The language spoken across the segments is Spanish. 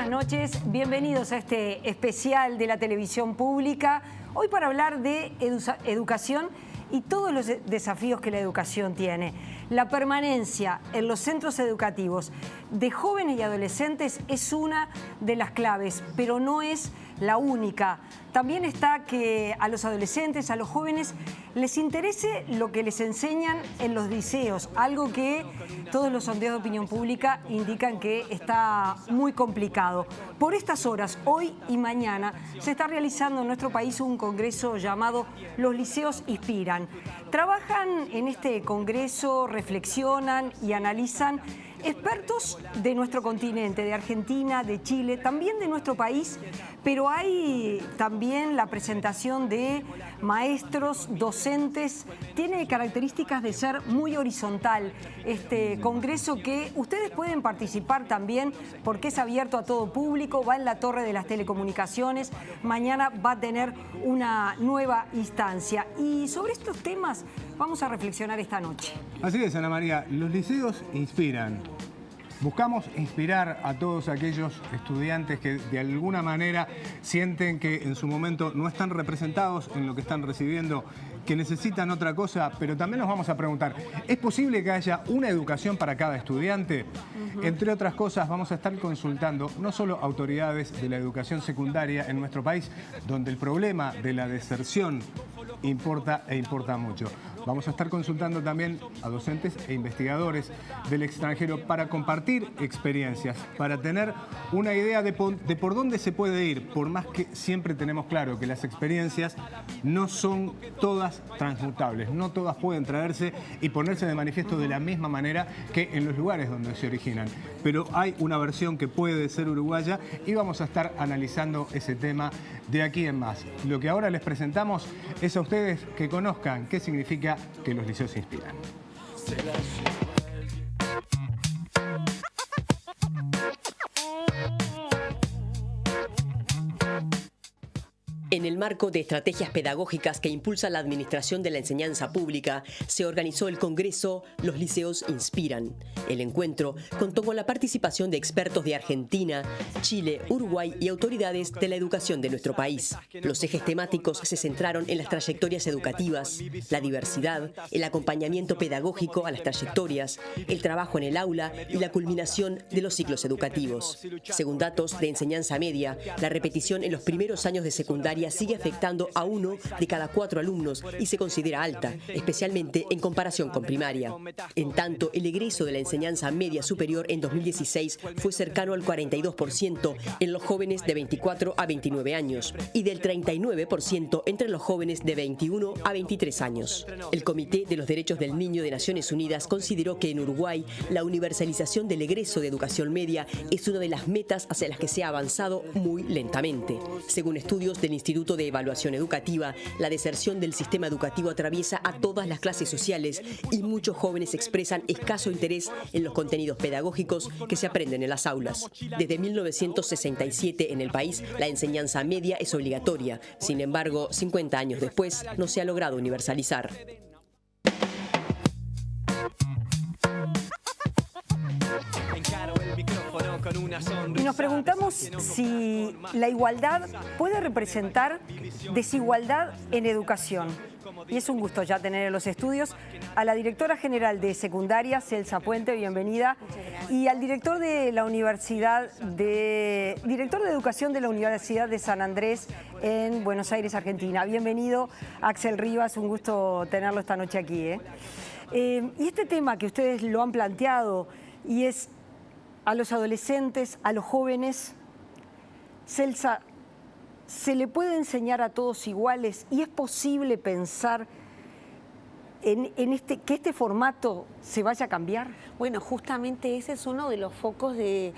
buenas noches. Bienvenidos a este especial de la televisión pública. Hoy para hablar de educación y todos los desafíos que la educación tiene. La permanencia en los centros educativos de jóvenes y adolescentes es una de las claves, pero no es la única. También está que a los adolescentes, a los jóvenes, les interese lo que les enseñan en los liceos, algo que todos los sondeos de opinión pública indican que está muy complicado. Por estas horas, hoy y mañana, se está realizando en nuestro país un congreso llamado Los Liceos Inspiran. Trabajan en este congreso, reflexionan y analizan expertos de nuestro continente, de Argentina, de Chile, también de nuestro país, pero hay también la presentación de maestros, docentes. Tiene características de ser muy horizontal este congreso, que ustedes pueden participar también porque es abierto a todo público, va en la Torre de las Telecomunicaciones, mañana va a tener una nueva instancia. Y sobre estos temas vamos a reflexionar esta noche. Así es, Ana María, los liceos inspiran. Buscamos inspirar a todos aquellos estudiantes que de alguna manera sienten que en su momento no están representados en lo que están recibiendo, que necesitan otra cosa, pero también nos vamos a preguntar, ¿es posible que haya una educación para cada estudiante? Entre otras cosas, vamos a estar consultando no solo autoridades de la educación secundaria en nuestro país, donde el problema de la deserción importa mucho. Vamos a estar consultando también a docentes e investigadores del extranjero para compartir experiencias, para tener una idea de por dónde se puede ir, por más que siempre tenemos claro que las experiencias no son todas transmutables, no todas pueden traerse y ponerse de manifiesto de la misma manera que en los lugares donde se originan. Pero hay una versión que puede ser uruguaya y vamos a estar analizando ese tema de aquí en más. Lo que ahora les presentamos es a ustedes que conozcan qué significa que los liceos inspiran. En el marco de estrategias pedagógicas que impulsa la Administración de la Enseñanza Pública, se organizó el Congreso Los Liceos Inspiran. El encuentro contó con la participación de expertos de Argentina, Chile, Uruguay y autoridades de la educación de nuestro país. Los ejes temáticos se centraron en las trayectorias educativas, la diversidad, el acompañamiento pedagógico a las trayectorias, el trabajo en el aula y la culminación de los ciclos educativos. Según datos de enseñanza media, la repetición en los primeros años de secundaria sigue afectando a 1 de cada 4 alumnos y se considera alta, especialmente en comparación con primaria. En tanto, el egreso de la enseñanza media superior en 2016 fue cercano al 42% en los jóvenes de 24 a 29 años y del 39% entre los jóvenes de 21 a 23 años. El Comité de los Derechos del Niño de Naciones Unidas consideró que en Uruguay la universalización del egreso de educación media es una de las metas hacia las que se ha avanzado muy lentamente. Según estudios del Instituto de Evaluación Educativa, la deserción del sistema educativo atraviesa a todas las clases sociales y muchos jóvenes expresan escaso interés en los contenidos pedagógicos que se aprenden en las aulas. Desde 1967 en el país, la enseñanza media es obligatoria. Sin embargo, 50 años después, no se ha logrado universalizar. Y nos preguntamos si la igualdad puede representar desigualdad en educación. Y es un gusto ya tener en los estudios a la directora general de secundaria, Celsa Puente, bienvenida, y al director de la director de educación de la Universidad de San Andrés en Buenos Aires, Argentina. Bienvenido, Axel Rivas, un gusto tenerlo esta noche aquí. Y este tema que ustedes lo han planteado, y es a los adolescentes, a los jóvenes, Celsa, ¿se le puede enseñar a todos iguales? ¿Y es posible pensar que este formato se vaya a cambiar? Bueno, justamente ese es uno de los focos de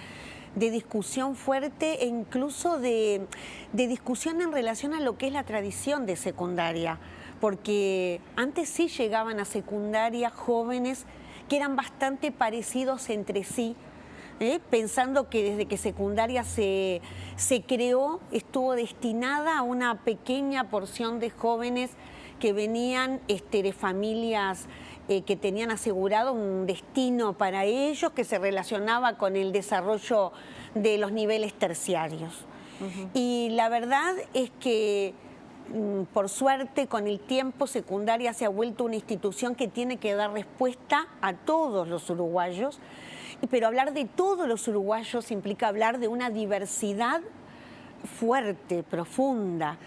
discusión fuerte e incluso de discusión en relación a lo que es la tradición de secundaria. Porque antes sí llegaban a secundaria jóvenes que eran bastante parecidos entre sí, pensando que desde que secundaria se creó, estuvo destinada a una pequeña porción de jóvenes que venían de familias que tenían asegurado un destino para ellos que se relacionaba con el desarrollo de los niveles terciarios. Y la verdad es que, por suerte, con el tiempo, secundaria se ha vuelto una institución que tiene que dar respuesta a todos los uruguayos, pero hablar de todos los uruguayos implica hablar de una diversidad fuerte, profunda,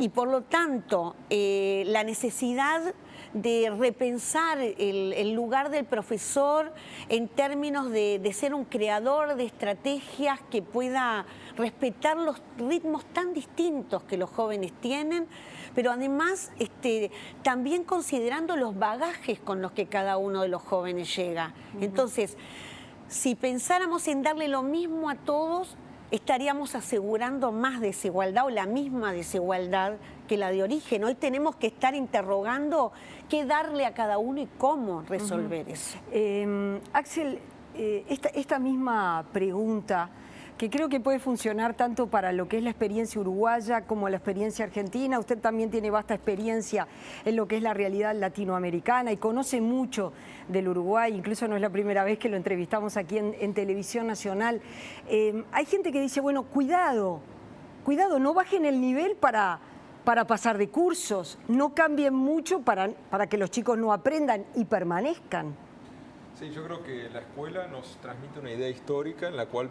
y por lo tanto la necesidad de repensar el lugar del profesor en términos de ser un creador de estrategias que pueda respetar los ritmos tan distintos que los jóvenes tienen, pero además también considerando los bagajes con los que cada uno de los jóvenes llega. Entonces, si pensáramos en darle lo mismo a todos, estaríamos asegurando más desigualdad o la misma desigualdad que la de origen. Hoy tenemos que estar interrogando qué darle a cada uno y cómo resolver eso. Axel, esta misma pregunta, que creo que puede funcionar tanto para lo que es la experiencia uruguaya como la experiencia argentina. Usted también tiene vasta experiencia en lo que es la realidad latinoamericana y conoce mucho del Uruguay, incluso no es la primera vez que lo entrevistamos aquí en Televisión Nacional. Hay gente que dice, bueno, cuidado, no bajen el nivel para pasar de cursos, no cambien mucho para que los chicos no aprendan y permanezcan. Sí, yo creo que la escuela nos transmite una idea histórica en la cual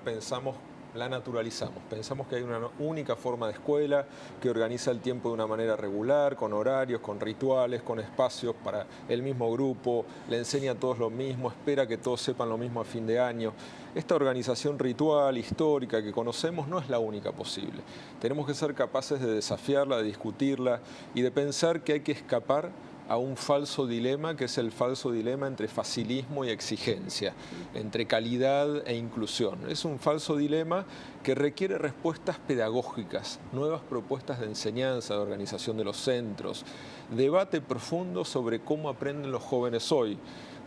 la naturalizamos. Pensamos que hay una única forma de escuela que organiza el tiempo de una manera regular, con horarios, con rituales, con espacios para el mismo grupo, le enseña a todos lo mismo, espera que todos sepan lo mismo a fin de año. Esta organización ritual, histórica que conocemos no es la única posible. Tenemos que ser capaces de desafiarla, de discutirla y de pensar que hay que escapar a un falso dilema, que es el falso dilema entre facilismo y exigencia, entre calidad e inclusión. Es un falso dilema que requiere respuestas pedagógicas, nuevas propuestas de enseñanza, de organización de los centros, debate profundo sobre cómo aprenden los jóvenes hoy,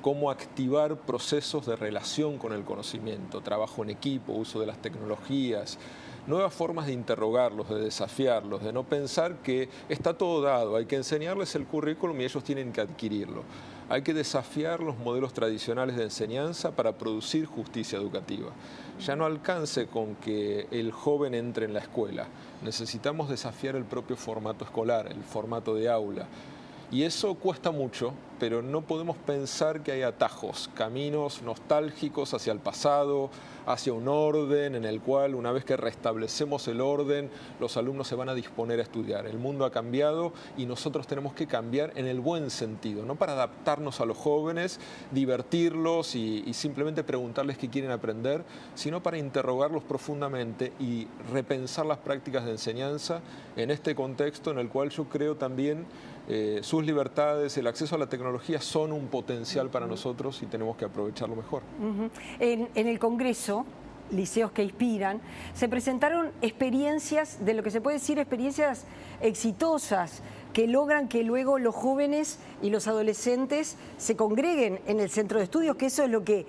cómo activar procesos de relación con el conocimiento, trabajo en equipo, uso de las tecnologías, nuevas formas de interrogarlos, de desafiarlos, de no pensar que está todo dado, hay que enseñarles el currículum y ellos tienen que adquirirlo. Hay que desafiar los modelos tradicionales de enseñanza para producir justicia educativa. Ya no alcance con que el joven entre en la escuela. Necesitamos desafiar el propio formato escolar, el formato de aula. Y eso cuesta mucho, pero no podemos pensar que hay atajos, caminos nostálgicos hacia el pasado, hacia un orden en el cual, una vez que restablecemos el orden, los alumnos se van a disponer a estudiar. El mundo ha cambiado y nosotros tenemos que cambiar en el buen sentido, no para adaptarnos a los jóvenes, divertirlos y simplemente preguntarles qué quieren aprender, sino para interrogarlos profundamente y repensar las prácticas de enseñanza en este contexto en el cual yo creo también sus libertades, el acceso a la tecnología son un potencial para nosotros y tenemos que aprovecharlo mejor. En el Congreso, Liceos que Inspiran, se presentaron experiencias, de lo que se puede decir experiencias exitosas, que logran que luego los jóvenes y los adolescentes se congreguen en el centro de estudios, que eso es lo que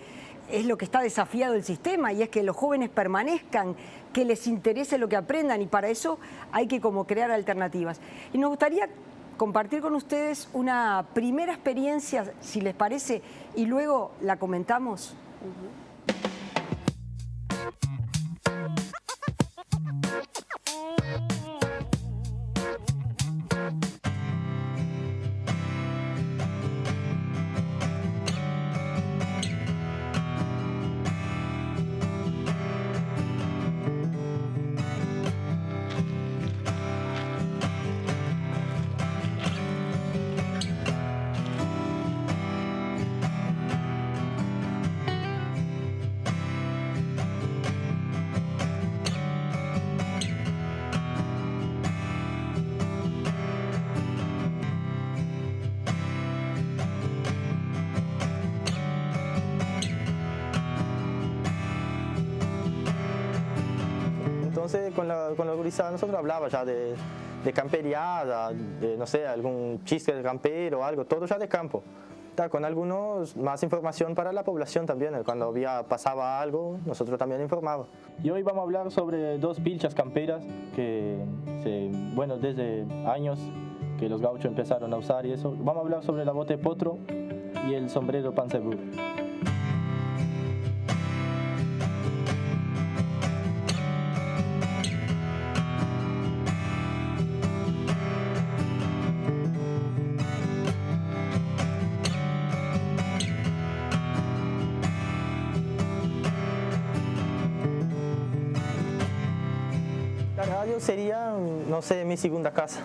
está desafiado el sistema, y es que los jóvenes permanezcan, que les interese lo que aprendan, y para eso hay que como crear alternativas. Y nos gustaría compartir con ustedes una primera experiencia, si les parece, y luego la comentamos. Entonces con la gurizada nosotros hablaba ya de camperiada, de, no sé, algún chiste de campero o algo, todo ya de campo. Con algunos más información para la población también, cuando pasaba algo, nosotros también informábamos. Y hoy vamos a hablar sobre dos pilchas camperas que, bueno, desde años que los gauchos empezaron a usar y eso. Vamos a hablar sobre la bota de potro y el sombrero panzerbú. La radio sería, no sé, mi segunda casa,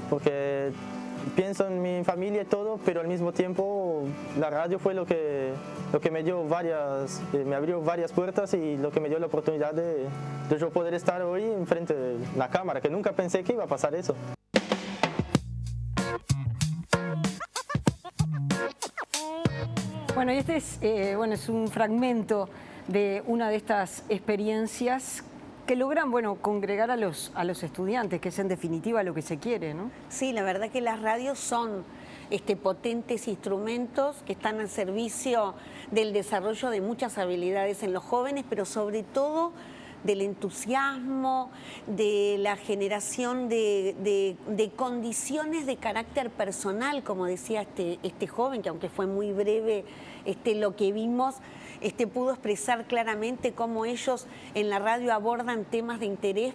porque pienso en mi familia y todo, pero al mismo tiempo la radio fue lo que me dio me abrió varias puertas y lo que me dio la oportunidad de yo poder estar hoy enfrente de la cámara, que nunca pensé que iba a pasar eso. Bueno, y este es un fragmento de una de estas experiencias que logran congregar a los estudiantes, que es en definitiva lo que se quiere, ¿no? Sí, la verdad que las radios son potentes instrumentos que están al servicio del desarrollo de muchas habilidades en los jóvenes, pero sobre todo del entusiasmo, de la generación de condiciones de carácter personal, como decía este joven, que aunque fue muy breve lo que vimos, pudo expresar claramente cómo ellos en la radio abordan temas de interés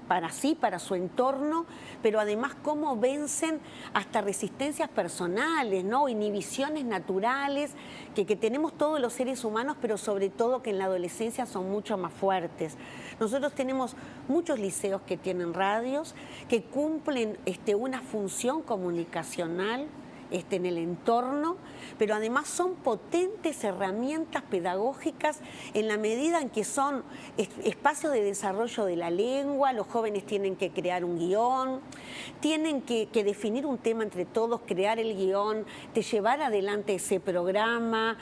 para su entorno, pero además cómo vencen hasta resistencias personales, ¿no? Inhibiciones naturales que tenemos todos los seres humanos, pero sobre todo que en la adolescencia son mucho más fuertes. Nosotros tenemos muchos liceos que tienen radios, que cumplen una función comunicacional en el entorno, pero además son potentes herramientas pedagógicas en la medida en que son espacios de desarrollo de la lengua. Los jóvenes tienen que crear un guión, tienen que definir un tema entre todos, crear el guión, de llevar adelante ese programa,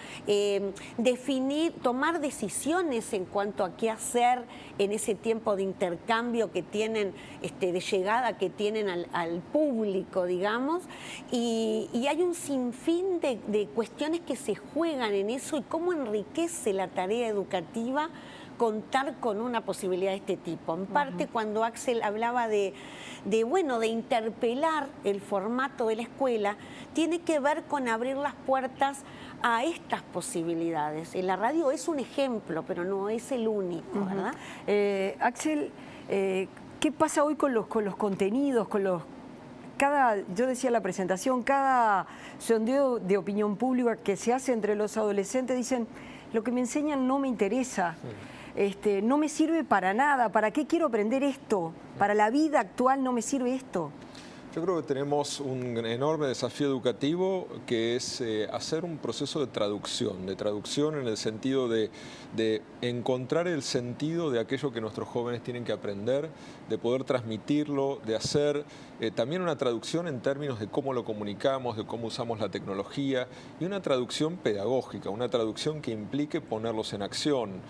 tomar decisiones en cuanto a qué hacer en ese tiempo de intercambio que tienen, de llegada que tienen al público, digamos, y hay un sinfín de cuestiones que se juegan en eso y cómo enriquece la tarea educativa contar con una posibilidad de este tipo. En parte, cuando Axel hablaba de interpelar el formato de la escuela, tiene que ver con abrir las puertas a estas posibilidades. La radio es un ejemplo, pero no es el único, ¿verdad? Axel, ¿qué pasa hoy con los contenidos, yo decía en la presentación, cada sondeo de opinión pública que se hace entre los adolescentes dicen, lo que me enseñan no me interesa, no me sirve para nada, ¿para qué quiero aprender esto? Para la vida actual no me sirve esto. Yo creo que tenemos un enorme desafío educativo que es hacer un proceso de traducción en el sentido de encontrar el sentido de aquello que nuestros jóvenes tienen que aprender, de poder transmitirlo, de hacer también una traducción en términos de cómo lo comunicamos, de cómo usamos la tecnología y una traducción pedagógica, una traducción que implique ponerlos en acción,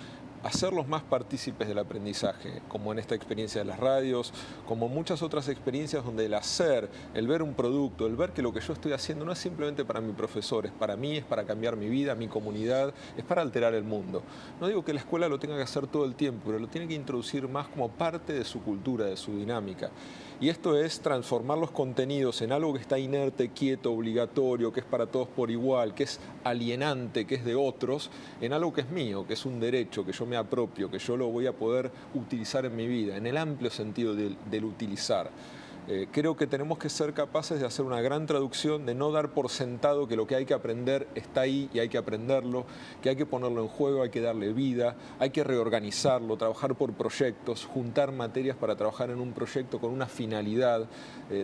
hacerlos más partícipes del aprendizaje, como en esta experiencia de las radios, como muchas otras experiencias donde el hacer, el ver un producto, el ver que lo que yo estoy haciendo no es simplemente para mi profesor, es para mí, es para cambiar mi vida, mi comunidad, es para alterar el mundo. No digo que la escuela lo tenga que hacer todo el tiempo, pero lo tiene que introducir más como parte de su cultura, de su dinámica. Y esto es transformar los contenidos en algo que está inerte, quieto, obligatorio, que es para todos por igual, que es alienante, que es de otros, en algo que es mío, que es un derecho, que yo me apropio, que yo lo voy a poder utilizar en mi vida, en el amplio sentido del utilizar. Creo que tenemos que ser capaces de hacer una gran traducción, de no dar por sentado que lo que hay que aprender está ahí y hay que aprenderlo, que hay que ponerlo en juego, hay que darle vida, hay que reorganizarlo, trabajar por proyectos, juntar materias para trabajar en un proyecto con una finalidad,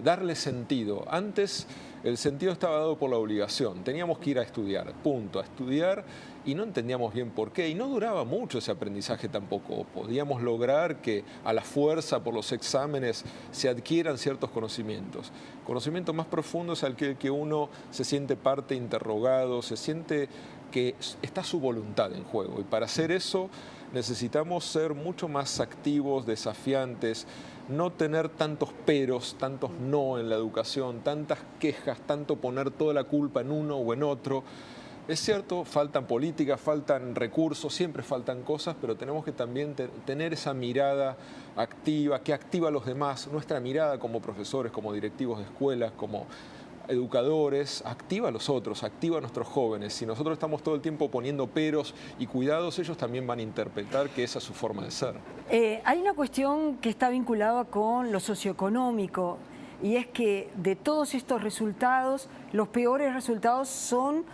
darle sentido. Antes el sentido estaba dado por la obligación, teníamos que ir a estudiar, punto, a estudiar, y no entendíamos bien por qué, y no duraba mucho ese aprendizaje tampoco. Podíamos lograr que a la fuerza por los exámenes se adquieran ciertos conocimientos. Conocimiento más profundo es al que uno se siente parte, interrogado, se siente que está su voluntad en juego, y para hacer eso necesitamos ser mucho más activos, desafiantes, no tener tantos peros, tantos no en la educación, tantas quejas, tanto poner toda la culpa en uno o en otro. Es cierto, faltan políticas, faltan recursos, siempre faltan cosas, pero tenemos que también tener esa mirada activa, que activa a los demás. Nuestra mirada como profesores, como directivos de escuelas, como educadores, activa a los otros, activa a nuestros jóvenes. Si nosotros estamos todo el tiempo poniendo peros y cuidados, ellos también van a interpretar que esa es su forma de ser. Hay una cuestión que está vinculada con lo socioeconómico, y es que de todos estos resultados, los peores resultados son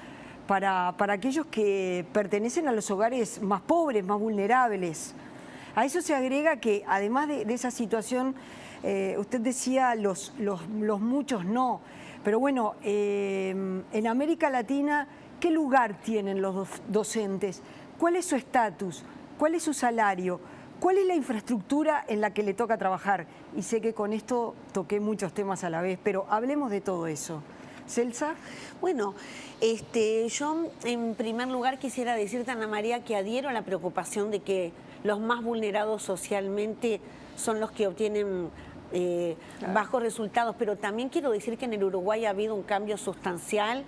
para aquellos que pertenecen a los hogares más pobres, más vulnerables. A eso se agrega que, además de esa situación, usted decía los muchos no, pero bueno, en América Latina, ¿qué lugar tienen los docentes? ¿Cuál es su estatus? ¿Cuál es su salario? ¿Cuál es la infraestructura en la que le toca trabajar? Y sé que con esto toqué muchos temas a la vez, pero hablemos de todo eso. ¿Celsa? Bueno, yo en primer lugar quisiera decirte, Ana María, que adhiero a la preocupación de que los más vulnerados socialmente son los que obtienen bajos resultados, pero también quiero decir que en el Uruguay ha habido un cambio sustancial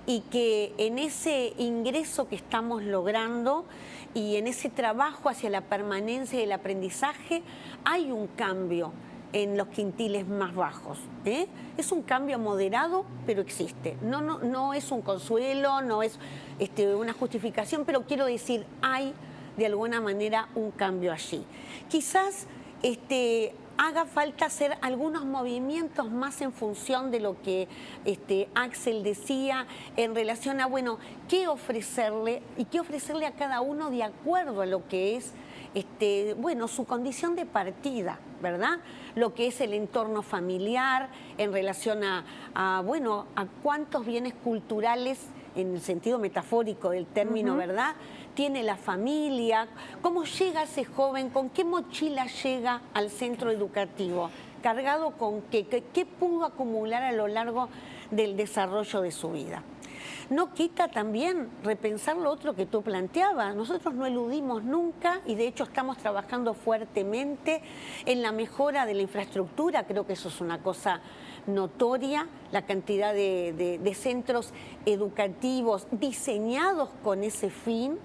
y que en ese ingreso que estamos logrando y en ese trabajo hacia la permanencia y el aprendizaje hay un cambio en los quintiles más bajos. Es un cambio moderado, pero existe. No es un consuelo, no es una justificación, pero quiero decir, hay de alguna manera un cambio allí. Quizás haga falta hacer algunos movimientos más en función de lo que Axel decía en relación a, bueno, qué ofrecerle y qué ofrecerle a cada uno de acuerdo a lo que es bueno, su condición de partida, ¿verdad? Lo que es el entorno familiar en relación bueno, a cuántos bienes culturales, en el sentido metafórico del término, ¿verdad?, tiene la familia, cómo llega ese joven, con qué mochila llega al centro educativo, cargado con qué pudo acumular a lo largo del desarrollo de su vida. No quita también repensar lo otro que tú planteabas. Nosotros no eludimos nunca y de hecho estamos trabajando fuertemente en la mejora de la infraestructura. Creo que eso es una cosa notoria, la cantidad de centros educativos diseñados con ese fin,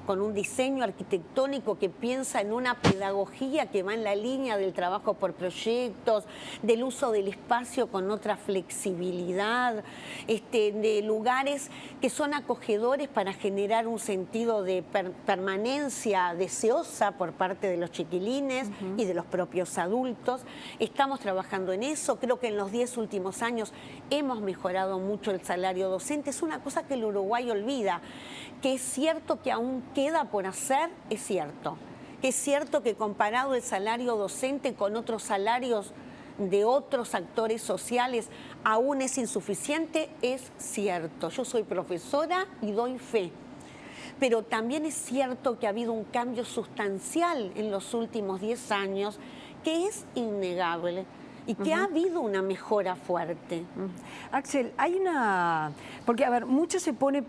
con un diseño arquitectónico que piensa en una pedagogía que va en la línea del trabajo por proyectos, del uso del espacio con otra flexibilidad, de lugares que son acogedores para generar un sentido de permanencia deseosa por parte de los chiquilines y de los propios adultos. Estamos trabajando en eso. Creo que en los 10 últimos años hemos mejorado mucho el salario docente. Es una cosa que el Uruguay olvida, que es cierto que aún queda por hacer, es cierto. Es cierto que comparado el salario docente con otros salarios de otros actores sociales aún es insuficiente, es cierto. Yo soy profesora y doy fe. Pero también es cierto que ha habido un cambio sustancial en los últimos 10 años que es innegable y que ha habido una mejora fuerte. Axel, hay una... Porque, a ver, mucho se pone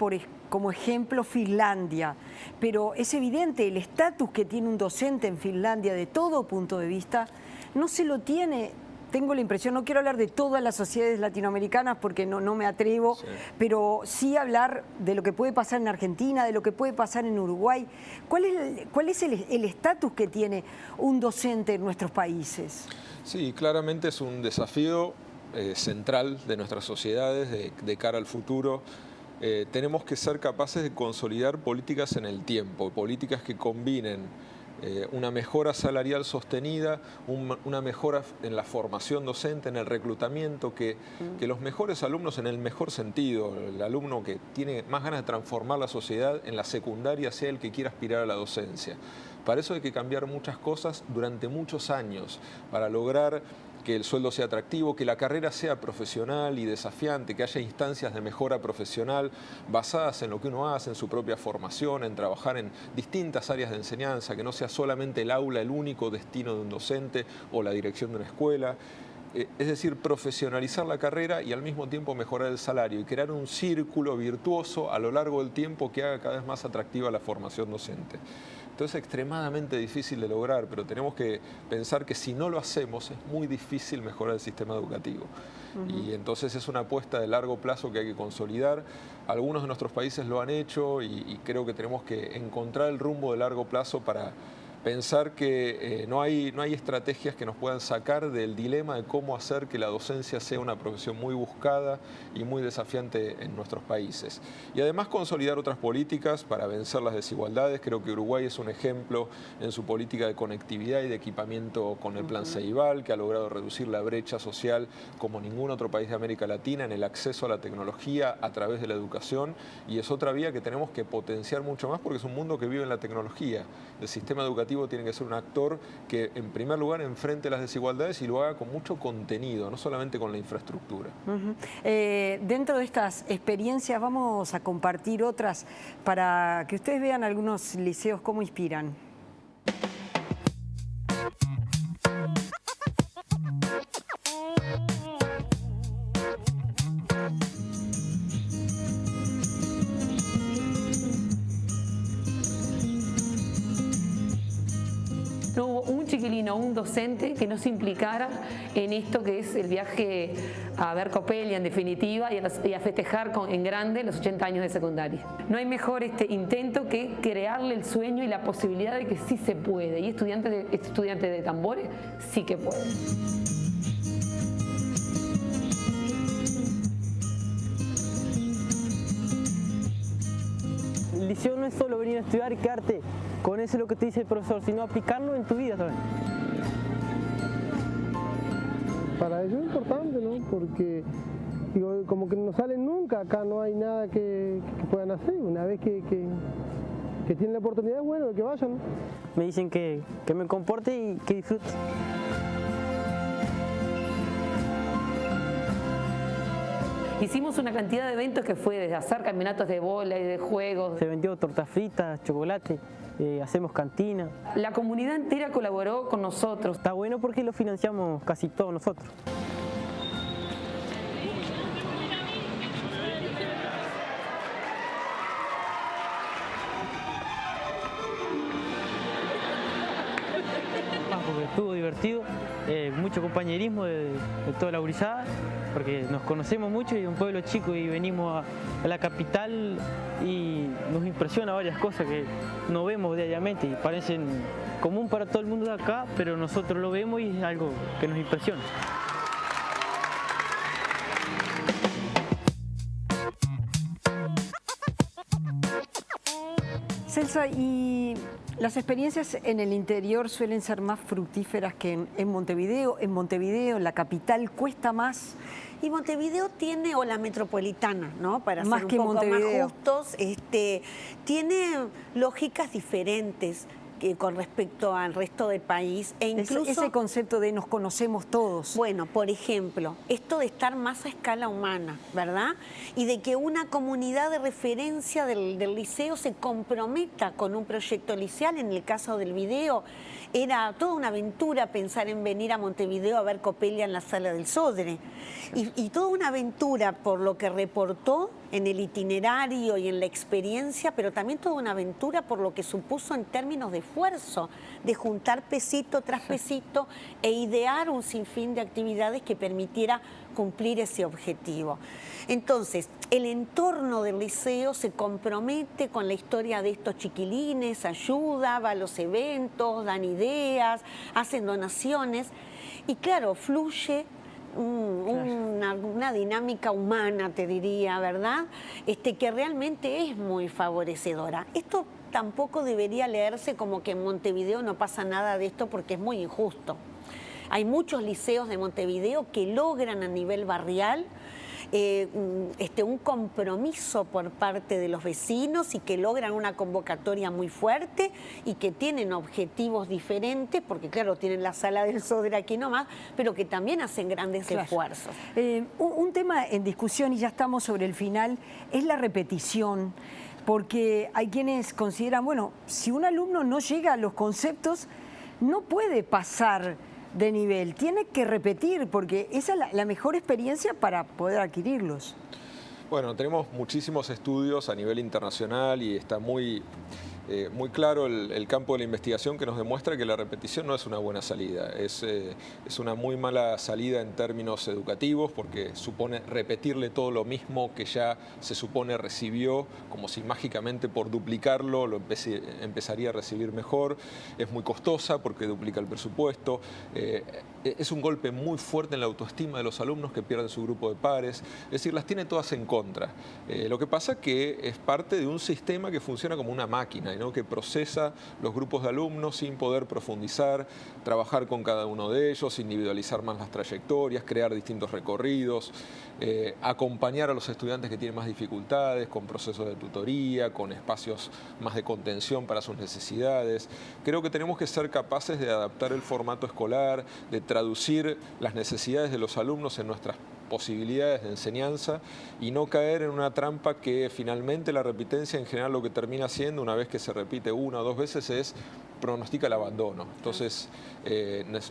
como ejemplo Finlandia, pero es evidente el estatus que tiene un docente en Finlandia de todo punto de vista, no se lo tiene... Tengo la impresión, no quiero hablar de todas las sociedades latinoamericanas porque no me atrevo, pero sí hablar de lo que puede pasar en Argentina, de lo que puede pasar en Uruguay. ¿Cuál es el estatus que tiene un docente en nuestros países? Sí, claramente es un desafío central de nuestras sociedades de cara al futuro. Tenemos que ser capaces de consolidar políticas en el tiempo, políticas que combinen una mejora salarial sostenida, una mejora en la formación docente, en el reclutamiento, que los mejores alumnos, en el mejor sentido, el alumno que tiene más ganas de transformar la sociedad en la secundaria sea el que quiera aspirar a la docencia. Para eso hay que cambiar muchas cosas durante muchos años, para lograr que el sueldo sea atractivo, que la carrera sea profesional y desafiante, que haya instancias de mejora profesional basadas en lo que uno hace, en su propia formación, en trabajar en distintas áreas de enseñanza, que no sea solamente el aula el único destino de un docente o la dirección de una escuela. es decir, profesionalizar la carrera y al mismo tiempo mejorar el salario y crear un círculo virtuoso a lo largo del tiempo que haga cada vez más atractiva la formación docente. Entonces es extremadamente difícil de lograr, pero tenemos que pensar que si no lo hacemos es muy difícil mejorar el sistema educativo. Y entonces es una apuesta de largo plazo que hay que consolidar. Algunos de nuestros países lo han hecho y creo que tenemos que encontrar el rumbo de largo plazo para pensar que no hay estrategias que nos puedan sacar del dilema de cómo hacer que la docencia sea una profesión muy buscada y muy desafiante en nuestros países. Y además consolidar otras políticas para vencer las desigualdades. Creo que Uruguay es un ejemplo en su política de conectividad y de equipamiento con el Plan Ceibal, que ha logrado reducir la brecha social como ningún otro país de América Latina en el acceso a la tecnología a través de la educación. Y es otra vía que tenemos que potenciar mucho más porque es un mundo que vive en la tecnología. El sistema educativo tiene que ser un actor que en primer lugar enfrente las desigualdades y lo haga con mucho contenido, no solamente con la infraestructura. Dentro de estas experiencias vamos a compartir otras para que ustedes vean algunos liceos cómo inspiran. No hubo un chiquilino, un docente que no se implicara en esto que es el viaje a ver Coppelia en definitiva y a festejar en grande los 80 años de secundaria. No hay mejor intento que crearle el sueño y la posibilidad de que sí se puede. Y estudiantes de tambores sí que pueden. El liceo no es solo venir a estudiar y quedarte con eso lo que te dice el profesor, sino aplicarlo en tu vida también. Para ellos es importante, ¿no? Porque digo, como que no salen nunca, acá no hay nada que puedan hacer. Una vez que tienen la oportunidad, bueno, que vayan. Me dicen que me comporte y que disfrute. Hicimos una cantidad de eventos que fue desde hacer caminatos de bola y de juegos. Se vendió tortas fritas, chocolate, hacemos cantina. La comunidad entera colaboró con nosotros. Está bueno porque lo financiamos casi todos nosotros. Porque estuvo divertido, mucho compañerismo de toda la gurizada, porque nos conocemos mucho y es un pueblo chico y venimos a la capital y nos impresiona varias cosas que no vemos diariamente y parecen común para todo el mundo de acá, pero nosotros lo vemos y es algo que nos impresiona. Celsa, ¿y las experiencias en el interior suelen ser más fructíferas que en Montevideo? En Montevideo, en la capital, ¿cuesta más? Y Montevideo tiene, o la metropolitana, ¿no? Para Más ser un que poco Montevideo. más justos, tiene lógicas diferentes con respecto al resto del país e incluso ese concepto de nos conocemos todos. Bueno, por ejemplo, esto de estar más a escala humana, ¿verdad? Y de que una comunidad de referencia del liceo se comprometa con un proyecto liceal. En el caso del video, era toda una aventura pensar en venir a Montevideo a ver Coppelia en la Sala del Sodre. Y toda una aventura por lo que reportó en el itinerario y en la experiencia, pero también toda una aventura por lo que supuso en términos de esfuerzo, de juntar pesito tras pesito e idear un sinfín de actividades que permitiera cumplir ese objetivo. Entonces, el entorno del liceo se compromete con la historia de estos chiquilines, ayuda, va a los eventos, dan ideas, hacen donaciones y claro, fluye una dinámica humana, te diría, ¿verdad? Que realmente es muy favorecedora. Esto tampoco debería leerse como que en Montevideo no pasa nada de esto porque es muy injusto. Hay muchos liceos de Montevideo que logran a nivel barrial un compromiso por parte de los vecinos y que logran una convocatoria muy fuerte y que tienen objetivos diferentes, porque claro, tienen la Sala del Sodre aquí nomás, pero que también hacen grandes esfuerzos. Un tema en discusión, y ya estamos sobre el final, es la repetición, porque hay quienes consideran, bueno, si un alumno no llega a los conceptos, no puede pasar de nivel. Tiene que repetir porque esa es la mejor experiencia para poder adquirirlos. Bueno, tenemos muchísimos estudios a nivel internacional y está muy claro el campo de la investigación que nos demuestra que la repetición no es una buena salida. Es una muy mala salida en términos educativos porque supone repetirle todo lo mismo que ya se supone recibió, como si mágicamente por duplicarlo lo empezaría a recibir mejor. Es muy costosa porque duplica el presupuesto. Es un golpe muy fuerte en la autoestima de los alumnos que pierden su grupo de pares. Es decir, las tiene todas en contra. Lo que pasa es que es parte de un sistema que funciona como una máquina, ¿no? Que procesa los grupos de alumnos sin poder profundizar, trabajar con cada uno de ellos, individualizar más las trayectorias, crear distintos recorridos, acompañar a los estudiantes que tienen más dificultades con procesos de tutoría, con espacios más de contención para sus necesidades. Creo que tenemos que ser capaces de adaptar el formato escolar, de traducir las necesidades de los alumnos en nuestras posibilidades de enseñanza y no caer en una trampa que finalmente la repitencia en general lo que termina haciendo una vez que se repite una o dos veces es pronostica el abandono. Entonces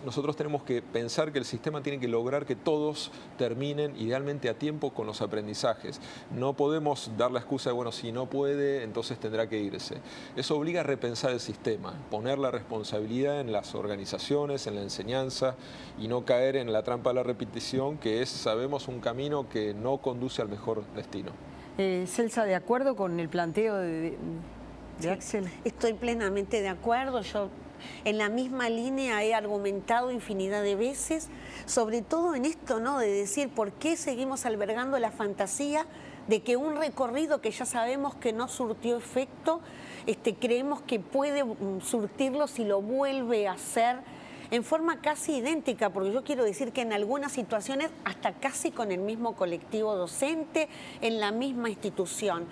nosotros tenemos que pensar que el sistema tiene que lograr que todos terminen idealmente a tiempo con los aprendizajes. No podemos dar la excusa de, bueno, si no puede, entonces tendrá que irse. Eso obliga a repensar el sistema, poner la responsabilidad en las organizaciones, en la enseñanza y no caer en la trampa de la repetición, que es, sabemos, un camino que no conduce al mejor destino. Celsa, ¿de acuerdo con el planteo de Axel? Estoy plenamente de acuerdo. Yo en la misma línea he argumentado infinidad de veces, sobre todo en esto, ¿no? De decir por qué seguimos albergando la fantasía de que un recorrido que ya sabemos que no surtió efecto, creemos que puede surtirlo si lo vuelve a hacer en forma casi idéntica, porque yo quiero decir que en algunas situaciones hasta casi con el mismo colectivo docente, en la misma institución.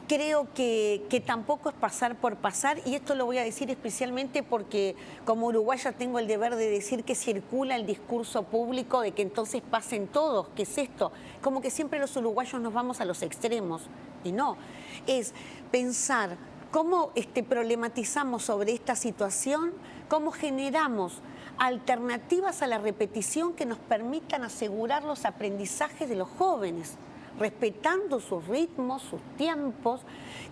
Creo que tampoco es pasar por pasar, y esto lo voy a decir especialmente porque como uruguaya tengo el deber de decir que circula el discurso público de que entonces pasen todos. ¿Qué es esto? Como que siempre los uruguayos nos vamos a los extremos, y no. Es pensar cómo problematizamos sobre esta situación, cómo generamos alternativas a la repetición que nos permitan asegurar los aprendizajes de los jóvenes, respetando sus ritmos, sus tiempos,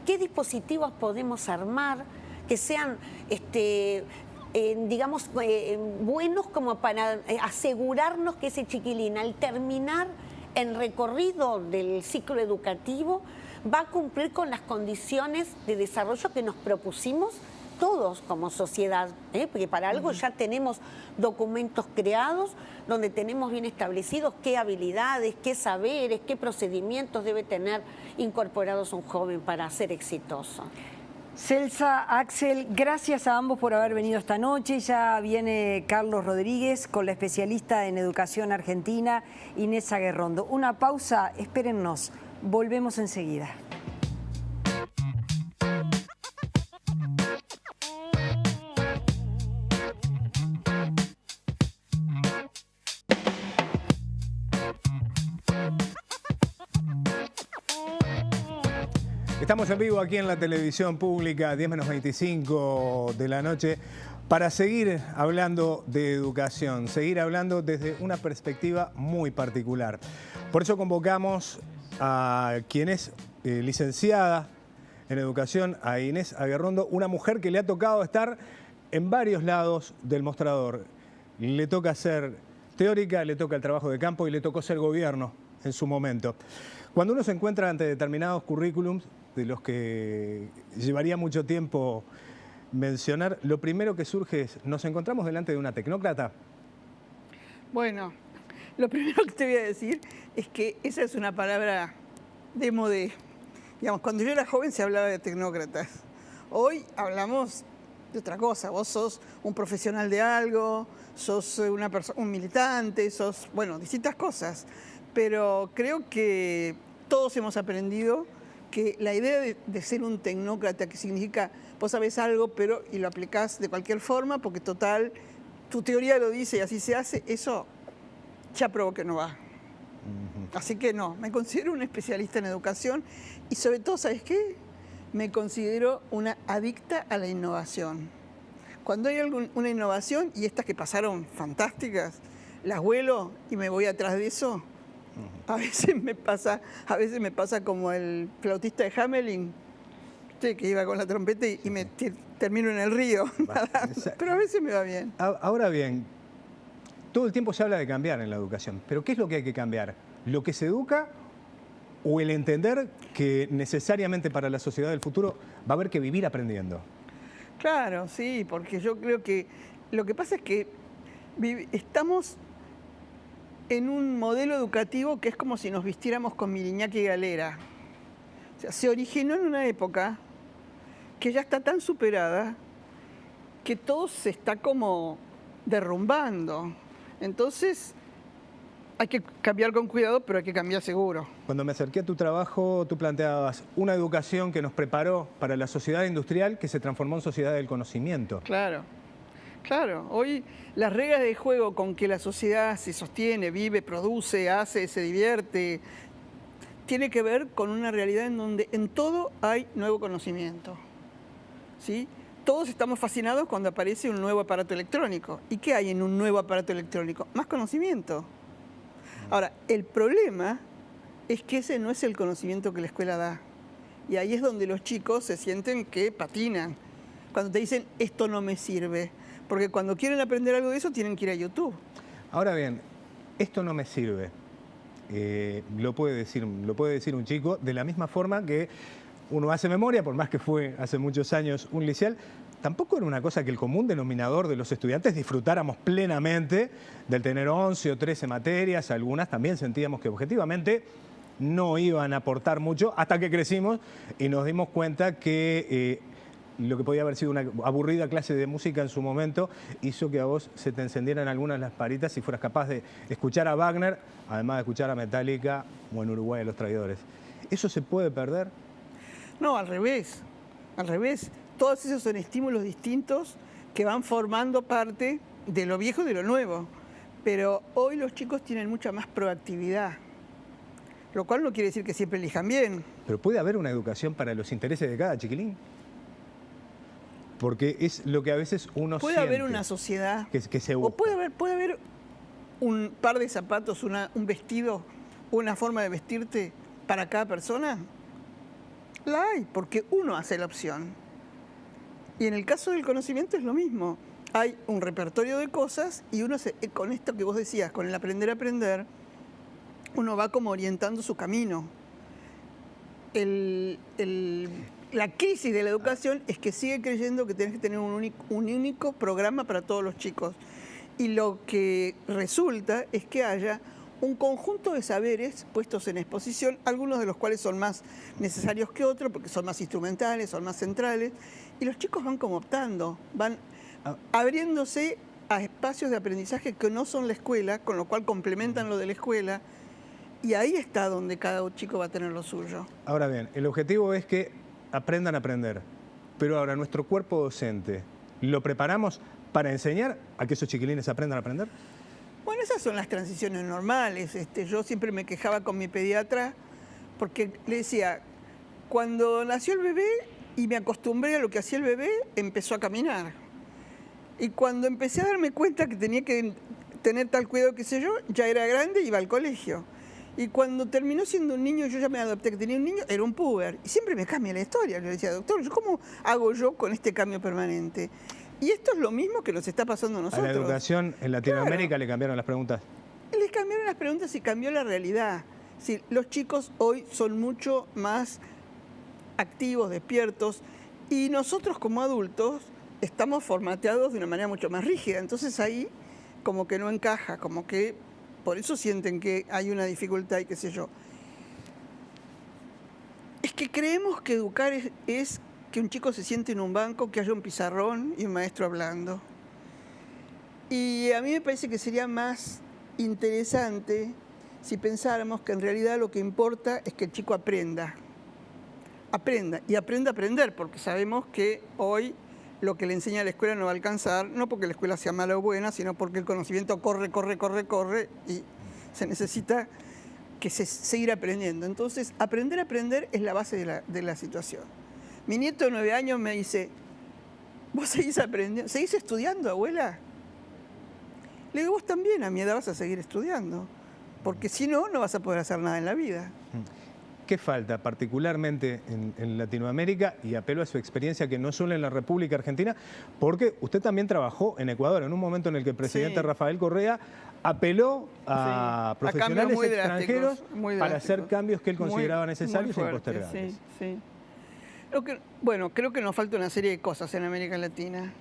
qué dispositivos podemos armar que sean, digamos, buenos como para asegurarnos que ese chiquilín al terminar el recorrido del ciclo educativo va a cumplir con las condiciones de desarrollo que nos propusimos todos como sociedad, porque para algo ya tenemos documentos creados donde tenemos bien establecidos qué habilidades, qué saberes, qué procedimientos debe tener incorporados un joven para ser exitoso. Celsa, Axel, gracias a ambos por haber venido esta noche. Ya viene Carlos Rodríguez con la especialista en educación argentina, Inés Aguerrondo. Una pausa, espérennos, volvemos enseguida. Estamos en vivo aquí en la televisión pública, 10:25 de la noche, para seguir hablando de educación, seguir hablando desde una perspectiva muy particular. Por eso convocamos a quien es licenciada en educación, a Inés Aguerrondo, una mujer que le ha tocado estar en varios lados del mostrador. Le toca ser teórica, le toca el trabajo de campo y le tocó ser gobierno en su momento. Cuando uno se encuentra ante determinados currículums, de los que llevaría mucho tiempo mencionar, lo primero que surge es, ¿nos encontramos delante de una tecnócrata? Bueno, lo primero que te voy a decir es que esa es una palabra de modé. Digamos, cuando yo era joven se hablaba de tecnócratas. Hoy hablamos de otra cosa. Vos sos un profesional de algo, sos un militante, sos, bueno, distintas cosas. Pero creo que todos hemos aprendido que la idea de ser un tecnócrata, que significa vos sabés algo pero y lo aplicás de cualquier forma, porque total, tu teoría lo dice y así se hace, eso ya probó que no va. Así que no, me considero una especialista en educación y sobre todo, ¿sabes qué? Me considero una adicta a la innovación. Cuando hay una innovación, y estas que pasaron fantásticas, las vuelo y me voy atrás de eso. A veces me pasa como el flautista de Hamelin, que iba con la trompeta y me termino en el río. Pero a veces me va bien. Ahora bien, todo el tiempo se habla de cambiar en la educación, pero ¿qué es lo que hay que cambiar? ¿Lo que se educa o el entender que necesariamente para la sociedad del futuro va a haber que vivir aprendiendo? Claro, sí, porque yo creo que lo que pasa es que estamos en un modelo educativo que es como si nos vistiéramos con Miriñaki y Galera. O sea, se originó en una época que ya está tan superada que todo se está como derrumbando. Entonces, hay que cambiar con cuidado, pero hay que cambiar seguro. Cuando me acerqué a tu trabajo, tú planteabas una educación que nos preparó para la sociedad industrial que se transformó en sociedad del conocimiento. Claro, claro. Hoy las reglas de juego con que la sociedad se sostiene, vive, produce, hace, se divierte, tiene que ver con una realidad en donde en todo hay nuevo conocimiento. ¿Sí? Todos estamos fascinados cuando aparece un nuevo aparato electrónico. ¿Y qué hay en un nuevo aparato electrónico? Más conocimiento. Ahora, el problema es que ese no es el conocimiento que la escuela da. Y ahí es donde los chicos se sienten que patinan. Cuando te dicen, esto no me sirve. Porque cuando quieren aprender algo de eso, tienen que ir a YouTube. Ahora bien, esto no me sirve. Lo puede decir un chico de la misma forma que uno hace memoria, por más que fue hace muchos años un liceal. Tampoco era una cosa que el común denominador de los estudiantes disfrutáramos plenamente del tener 11 o 13 materias. Algunas también sentíamos que objetivamente no iban a aportar mucho hasta que crecimos y nos dimos cuenta que lo que podía haber sido una aburrida clase de música en su momento hizo que a vos se te encendieran algunas de las paritas y fueras capaz de escuchar a Wagner, además de escuchar a Metallica o en Uruguay a Los Traidores. ¿Eso se puede perder? No, al revés. Al revés. Todos esos son estímulos distintos que van formando parte de lo viejo y de lo nuevo. Pero hoy los chicos tienen mucha más proactividad, lo cual no quiere decir que siempre elijan bien. Pero ¿puede haber una educación para los intereses de cada chiquilín? Porque es lo que a veces uno puede siente. Haber una sociedad que se busca. O puede haber un par de zapatos, un vestido, una forma de vestirte para cada persona. La hay, porque uno hace la opción. Y en el caso del conocimiento es lo mismo. Hay un repertorio de cosas y uno, con esto que vos decías, con el aprender a aprender, uno va como orientando su camino. La crisis de la educación es que sigue creyendo que tenés que tener un único programa para todos los chicos. Y lo que resulta es que haya un conjunto de saberes puestos en exposición, algunos de los cuales son más necesarios que otros, porque son más instrumentales, son más centrales, y los chicos van como optando, van abriéndose a espacios de aprendizaje que no son la escuela, con lo cual complementan lo de la escuela, y ahí está donde cada chico va a tener lo suyo. Ahora bien, el objetivo es que aprendan a aprender, pero ahora nuestro cuerpo docente, ¿lo preparamos para enseñar a que esos chiquilines aprendan a aprender? Bueno, esas son las transiciones normales. Yo siempre me quejaba con mi pediatra porque le decía, cuando nació el bebé y me acostumbré a lo que hacía el bebé, empezó a caminar. Y cuando empecé a darme cuenta que tenía que tener tal cuidado, qué sé yo, ya era grande y iba al colegio. Y cuando terminó siendo un niño, yo ya me adopté que tenía un niño, era un puber. Y siempre me cambia la historia. Le decía, doctor, ¿cómo hago yo con este cambio permanente? Y esto es lo mismo que nos está pasando a nosotros. A la educación en Latinoamérica, claro, le cambiaron las preguntas. Les cambiaron las preguntas y cambió la realidad. Sí, los chicos hoy son mucho más activos, despiertos, y nosotros como adultos estamos formateados de una manera mucho más rígida. Entonces ahí como que no encaja, como que por eso sienten que hay una dificultad y qué sé yo. Es que creemos que educar es que un chico se siente en un banco, que haya un pizarrón y un maestro hablando. Y a mí me parece que sería más interesante si pensáramos que en realidad lo que importa es que el chico aprenda y aprenda a aprender, porque sabemos que hoy lo que le enseña la escuela no va a alcanzar, no porque la escuela sea mala o buena, sino porque el conocimiento corre y se necesita que seguir aprendiendo. Entonces, aprender a aprender es la base de la situación. Mi nieto de 9 años me dice, ¿Vos seguís aprendiendo? ¿Seguís estudiando, abuela? Le digo, vos también a mi edad vas a seguir estudiando, porque si no, no vas a poder hacer nada en la vida. ¿Qué falta particularmente en Latinoamérica? Y apelo a su experiencia, que no solo en la República Argentina, porque usted también trabajó en Ecuador, en un momento en el que el presidente Rafael Correa apeló a profesionales extranjeros para hacer cambios que él consideraba necesarios e impostergables. Sí, sí. Bueno, creo que nos falta una serie de cosas en América Latina.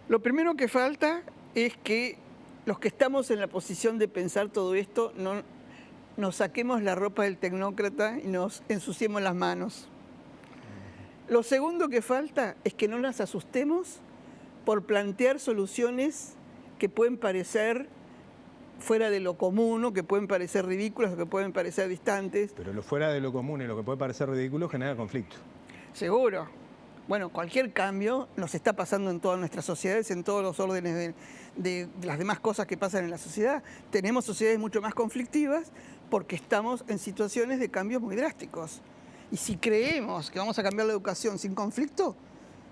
Lo primero que falta es que los que estamos en la posición de pensar todo esto no nos saquemos la ropa del tecnócrata y nos ensuciemos las manos. Lo segundo que falta es que no nos asustemos por plantear soluciones que pueden parecer fuera de lo común, o que pueden parecer ridículas, o que pueden parecer distantes. Pero lo fuera de lo común y lo que puede parecer ridículo genera conflicto. Seguro. Bueno, cualquier cambio nos está pasando en todas nuestras sociedades, en todos los órdenes de las demás cosas que pasan en la sociedad. Tenemos sociedades mucho más conflictivas porque estamos en situaciones de cambios muy drásticos. Y si creemos que vamos a cambiar la educación sin conflicto,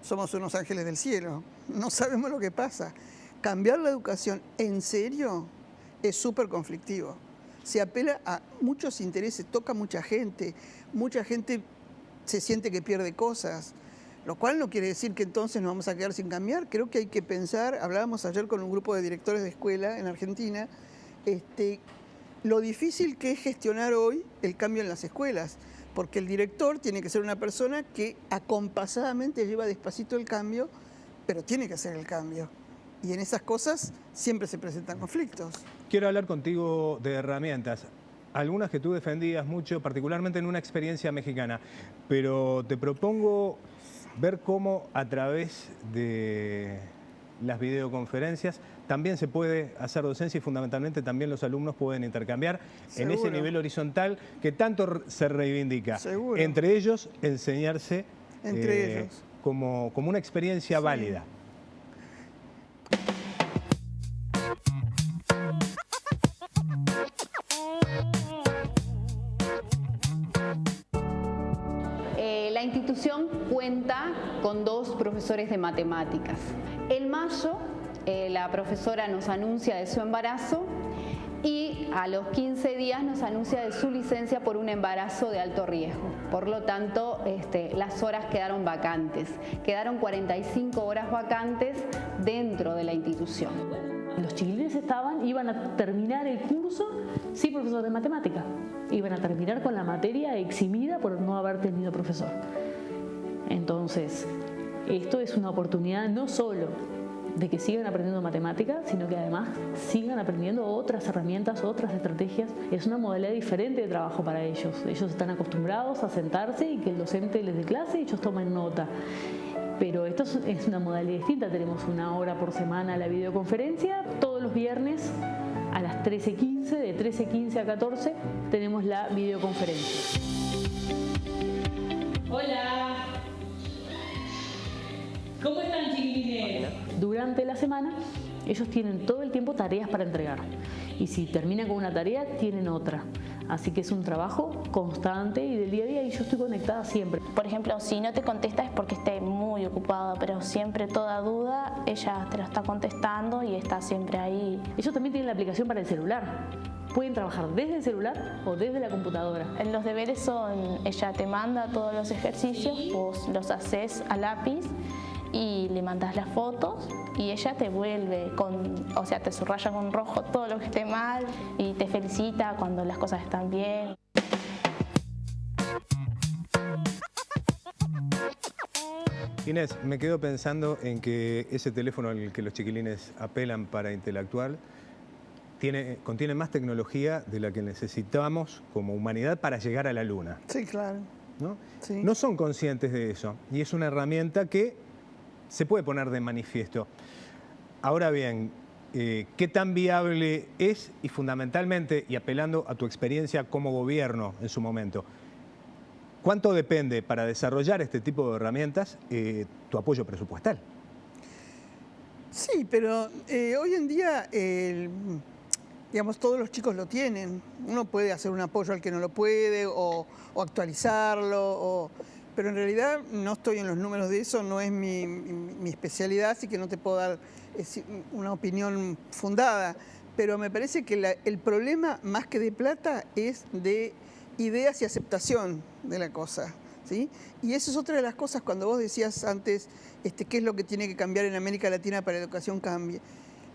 somos unos ángeles del cielo. No sabemos lo que pasa. Cambiar la educación en serio es súper conflictivo. Se apela a muchos intereses, toca a mucha gente se siente que pierde cosas, lo cual no quiere decir que entonces nos vamos a quedar sin cambiar. Creo que hay que pensar, hablábamos ayer con un grupo de directores de escuela en Argentina, lo difícil que es gestionar hoy el cambio en las escuelas, porque el director tiene que ser una persona que acompasadamente lleva despacito el cambio, pero tiene que hacer el cambio. Y en esas cosas siempre se presentan conflictos. Quiero hablar contigo de herramientas, algunas que tú defendías mucho, particularmente en una experiencia mexicana, pero te propongo ver cómo a través de las videoconferencias también se puede hacer docencia y fundamentalmente también los alumnos pueden intercambiar en ese nivel horizontal que tanto se reivindica. Seguro. Entre ellos, enseñarse Entre ellos. Como una experiencia válida. La institución cuenta con 2 profesores de matemáticas. En mayo, la profesora nos anuncia de su embarazo y a los 15 días nos anuncia de su licencia por un embarazo de alto riesgo. Por lo tanto, las horas quedaron vacantes. Quedaron 45 horas vacantes dentro de la institución. Los chiquilines iban a terminar el curso sin profesor de matemática. Iban a terminar con la materia eximida por no haber tenido profesor. Entonces, esto es una oportunidad no solo de que sigan aprendiendo matemática, sino que además sigan aprendiendo otras herramientas, otras estrategias. Es una modalidad diferente de trabajo para ellos. Ellos están acostumbrados a sentarse y que el docente les dé clase y ellos tomen nota. Pero esto es una modalidad distinta. Tenemos 1 hora por semana la videoconferencia. Todos los viernes a las 13:15, de 13:15 a 14, tenemos la videoconferencia. Hola. ¿Cómo están, chiquilines? Durante la semana, ellos tienen todo el tiempo tareas para entregar. Y si terminan con una tarea, tienen otra. Así que es un trabajo constante y del día a día y yo estoy conectada siempre. Por ejemplo, si no te contesta es porque esté muy ocupada, pero siempre toda duda, ella te lo está contestando y está siempre ahí. Ellos también tienen la aplicación para el celular. Pueden trabajar desde el celular o desde la computadora. Los deberes son, ella te manda todos los ejercicios, vos los haces a lápiz y le mandas las fotos y ella te vuelve te subraya con rojo todo lo que esté mal y te felicita cuando las cosas están bien. Inés, me quedo pensando en que ese teléfono al que los chiquilines apelan para intelectual contiene más tecnología de la que necesitamos como humanidad para llegar a la Luna. Sí, claro. ¿No? Sí. No son conscientes de eso y es una herramienta que se puede poner de manifiesto. Ahora bien, ¿qué tan viable es? Y fundamentalmente, y apelando a tu experiencia como gobierno en su momento, ¿cuánto depende para desarrollar este tipo de herramientas tu apoyo presupuestal? Sí, pero hoy en día, digamos, todos los chicos lo tienen. Uno puede hacer un apoyo al que no lo puede o actualizarlo, pero en realidad no estoy en los números de eso, no es mi especialidad, así que no te puedo dar una opinión fundada. Pero me parece que el problema, más que de plata, es de ideas y aceptación de la cosa, ¿sí? Y eso es otra de las cosas, cuando vos decías antes qué es lo que tiene que cambiar en América Latina para que la educación cambie.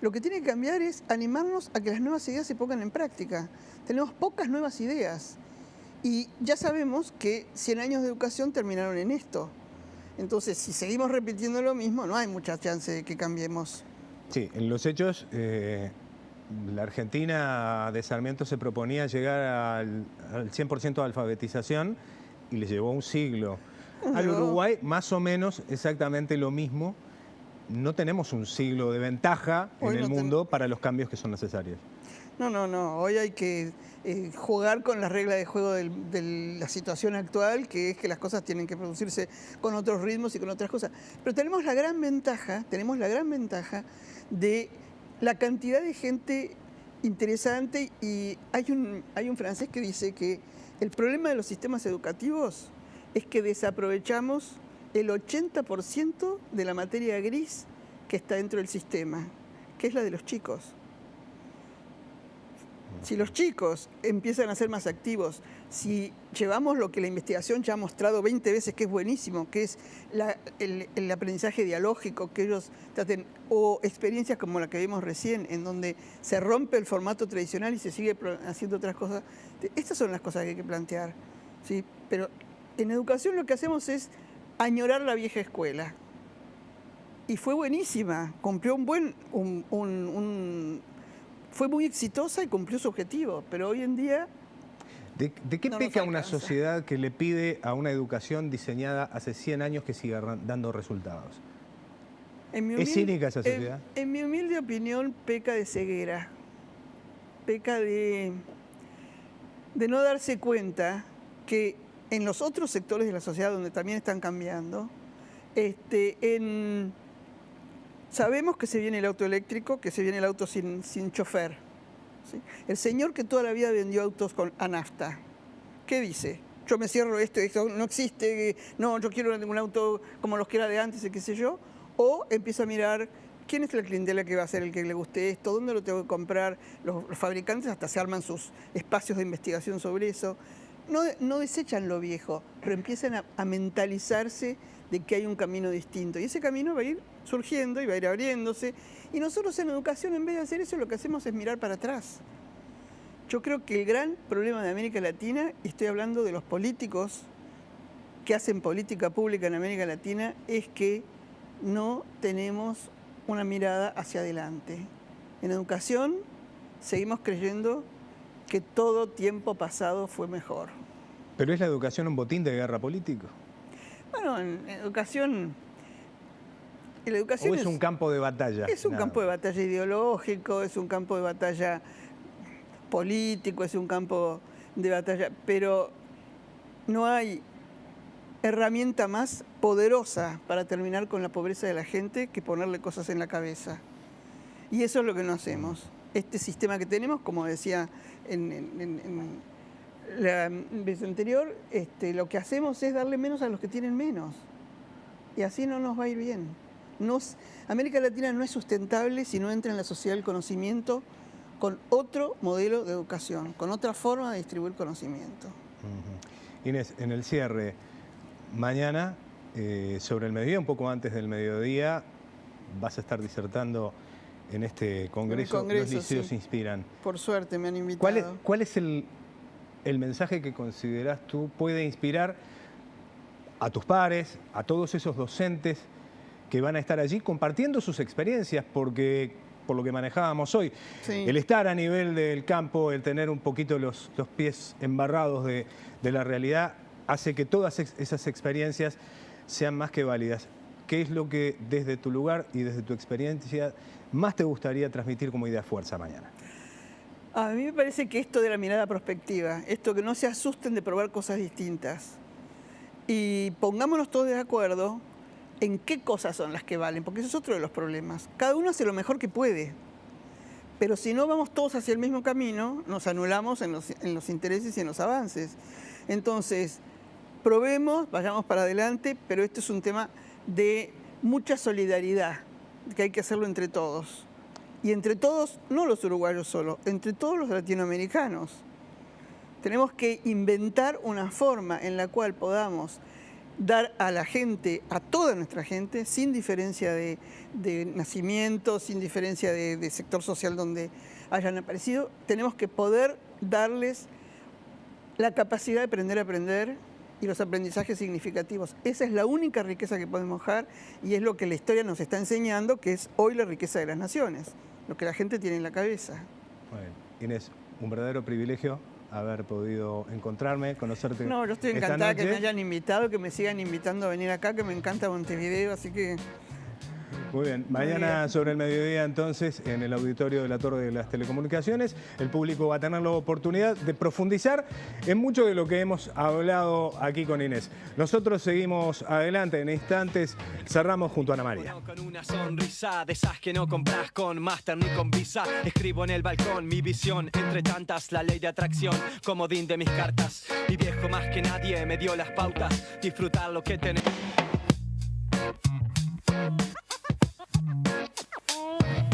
Lo que tiene que cambiar es animarnos a que las nuevas ideas se pongan en práctica. Tenemos pocas nuevas ideas. Y ya sabemos que 100 años de educación terminaron en esto. Entonces, si seguimos repitiendo lo mismo, no hay mucha chance de que cambiemos. Sí, en los hechos, la Argentina de Sarmiento se proponía llegar al 100% de alfabetización y le llevó un siglo. Al Uruguay, más o menos exactamente lo mismo. No tenemos un siglo de ventaja en el mundo para los cambios que son necesarios. No. Hoy hay que jugar con las reglas de juego de la situación actual, que es que las cosas tienen que producirse con otros ritmos y con otras cosas. Pero tenemos la gran ventaja de la cantidad de gente interesante, y hay un francés que dice que el problema de los sistemas educativos es que desaprovechamos el 80% de la materia gris que está dentro del sistema, que es la de los chicos. Si los chicos empiezan a ser más activos, si llevamos lo que la investigación ya ha mostrado 20 veces que es buenísimo, que es el aprendizaje dialógico, que ellos traten, o experiencias como la que vimos recién, en donde se rompe el formato tradicional y se sigue haciendo otras cosas. Estas son las cosas que hay que plantear, ¿sí? Pero en educación lo que hacemos es añorar la vieja escuela. Y fue buenísima, cumplió fue muy exitosa y cumplió su objetivo, pero hoy en día... ¿De qué peca una sociedad que le pide a una educación diseñada hace 100 años que siga dando resultados? ¿Es cínica esa sociedad? En mi humilde opinión, peca de ceguera, peca de no darse cuenta que en los otros sectores de la sociedad donde también están cambiando, sabemos que se viene el auto eléctrico, que se viene el auto sin chofer, ¿sí? El señor que toda la vida vendió autos a nafta, ¿qué dice? Yo me cierro esto no existe, no, yo quiero un auto como los que era de antes, qué sé yo, o empieza a mirar quién es la clientela que va a ser el que le guste esto, dónde lo tengo que comprar. Los fabricantes hasta se arman sus espacios de investigación sobre eso. No desechan lo viejo, pero empiezan a mentalizarse de que hay un camino distinto. Y ese camino va a ir surgiendo y va a ir abriéndose. Y nosotros en educación, en vez de hacer eso, lo que hacemos es mirar para atrás. Yo creo que el gran problema de América Latina, y estoy hablando de los políticos que hacen política pública en América Latina, es que no tenemos una mirada hacia adelante. En educación seguimos creyendo que todo tiempo pasado fue mejor. ¿Pero es la educación un botín de guerra político? Bueno, en educación... ¿O es un campo de batalla? Es un campo de batalla ideológico, es un campo de batalla político, es un campo de batalla, pero no hay herramienta más poderosa para terminar con la pobreza de la gente que ponerle cosas en la cabeza. Y eso es lo que no hacemos. Este sistema que tenemos, como decía en la vez anterior, lo que hacemos es darle menos a los que tienen menos. Y así no nos va a ir bien. América Latina no es sustentable si no entra en la sociedad del conocimiento con otro modelo de educación, con otra forma de distribuir conocimiento. Inés, en el cierre, mañana, sobre el mediodía, un poco antes del mediodía, vas a estar disertando en este congreso. Los liceos sí. Inspiran. Por suerte me han invitado. ¿Cuál es el mensaje que consideras tú puede inspirar a tus pares, a todos esos docentes que van a estar allí compartiendo sus experiencias? Porque, por lo que manejábamos hoy, sí, el estar a nivel del campo, el tener un poquito los pies embarrados de la realidad, hace que todas esas experiencias sean más que válidas. ¿Qué es lo que desde tu lugar y desde tu experiencia más te gustaría transmitir como idea fuerza mañana? A mí me parece que esto de la mirada prospectiva, esto que no se asusten de probar cosas distintas y pongámonos todos de acuerdo en qué cosas son las que valen, porque eso es otro de los problemas. Cada uno hace lo mejor que puede, pero si no vamos todos hacia el mismo camino, nos anulamos en los intereses y en los avances. Entonces, probemos, vayamos para adelante, pero esto es un tema de mucha solidaridad, que hay que hacerlo entre todos. Y entre todos, no los uruguayos solo, entre todos los latinoamericanos. Tenemos que inventar una forma en la cual podamos dar a la gente, a toda nuestra gente, sin diferencia de nacimiento, sin diferencia de sector social donde hayan aparecido, tenemos que poder darles la capacidad de aprender a aprender y los aprendizajes significativos. Esa es la única riqueza que podemos dejar y es lo que la historia nos está enseñando, que es hoy la riqueza de las naciones, lo que la gente tiene en la cabeza. Bueno, Inés, un verdadero privilegio haber podido encontrarme, conocerte. No, yo estoy encantada que me hayan invitado, que me sigan invitando a venir acá, que me encanta Montevideo, así que... Muy bien, mañana sobre el mediodía entonces en el auditorio de la Torre de las Telecomunicaciones el público va a tener la oportunidad de profundizar en mucho de lo que hemos hablado aquí con Inés. Nosotros seguimos adelante, en instantes cerramos junto a Ana María. Con una sonrisa de esas que no compras con Master ni con Visa. Escribo en el balcón mi visión, entre tantas la ley de atracción, comodín de mis cartas. Mi viejo más que nadie me dio las pautas, disfrutar lo que tenemos.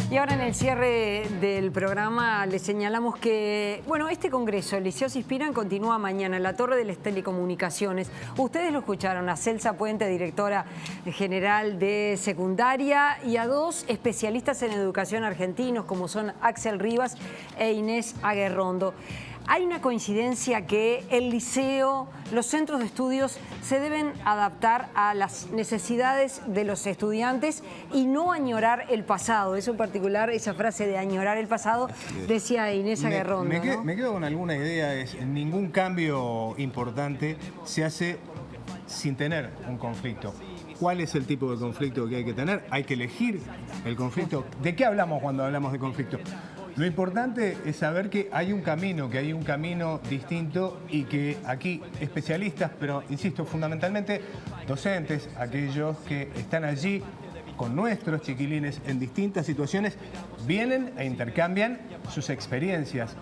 Y ahora en el cierre del programa les señalamos que, bueno, este congreso, Liceos Inspiran, continúa mañana en la Torre de las Telecomunicaciones. Ustedes lo escucharon, a Celsa Puente, directora general de secundaria, y a dos especialistas en educación argentinos, como son Axel Rivas e Inés Aguerrondo. Hay una coincidencia que el liceo, los centros de estudios se deben adaptar a las necesidades de los estudiantes y no añorar el pasado. Eso en particular, esa frase de añorar el pasado, decía Inés Aguerrondo. Me quedo con alguna idea, es ningún cambio importante se hace sin tener un conflicto. ¿Cuál es el tipo de conflicto que hay que tener? Hay que elegir el conflicto. ¿De qué hablamos cuando hablamos de conflicto? Lo importante es saber que hay un camino distinto y que aquí especialistas, pero insisto, fundamentalmente docentes, aquellos que están allí con nuestros chiquilines en distintas situaciones, vienen e intercambian sus experiencias,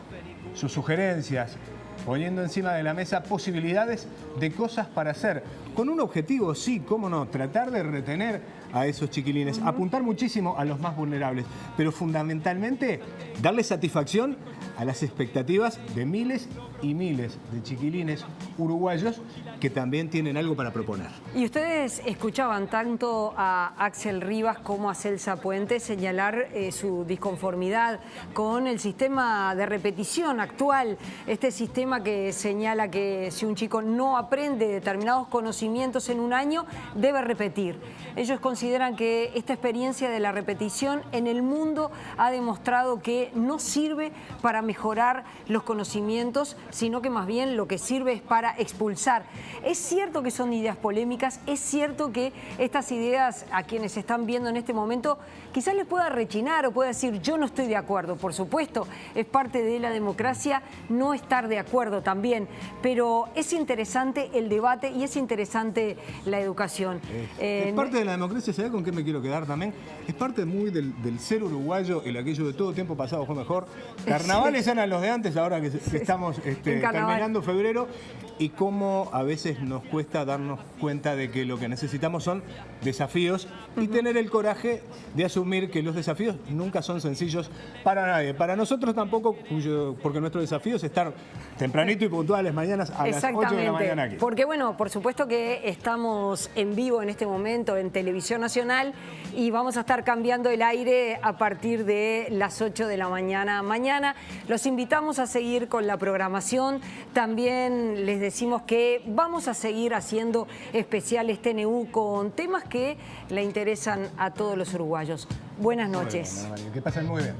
sus sugerencias, poniendo encima de la mesa posibilidades de cosas para hacer, con un objetivo, sí, cómo no, tratar de retener a esos chiquilines, apuntar muchísimo a los más vulnerables, pero fundamentalmente darle satisfacción a las expectativas de miles y miles de chiquilines uruguayos que también tienen algo para proponer. Y ustedes escuchaban tanto a Axel Rivas como a Celsa Puente señalar su disconformidad con el sistema de repetición actual, este sistema que señala que si un chico no aprende determinados conocimientos en un año, debe repetir. Ellos consideran que esta experiencia de la repetición en el mundo ha demostrado que no sirve para mejorar los conocimientos, sino que más bien lo que sirve es para expulsar. Es cierto que son ideas polémicas, es cierto que estas ideas a quienes están viendo en este momento quizás les pueda rechinar o pueda decir yo no estoy de acuerdo. Por supuesto, es parte de la democracia no estar de acuerdo también, pero es interesante el debate y es interesante la educación. Es parte de la democracia, ¿sabes con qué me quiero quedar también? Es parte muy del ser uruguayo, el aquello de todo tiempo pasado fue mejor. Carnavales eran los de antes, ahora que estamos terminando febrero, y cómo a veces nos cuesta darnos cuenta de que lo que necesitamos son desafíos y tener el coraje de asumir que los desafíos nunca son sencillos para nadie. Para nosotros tampoco, porque nuestro desafío es estar tempranito y puntuales mañanas a las 8 de la mañana aquí. Porque bueno, por supuesto que estamos en vivo en este momento en Televisión Nacional y vamos a estar cambiando el aire a partir de las 8 de la mañana mañana. Los invitamos a seguir con la programación. También les decimos que vamos a seguir haciendo especiales TNU con temas que le interesan a todos los uruguayos. Buenas noches. Muy bien, que pasen muy bien.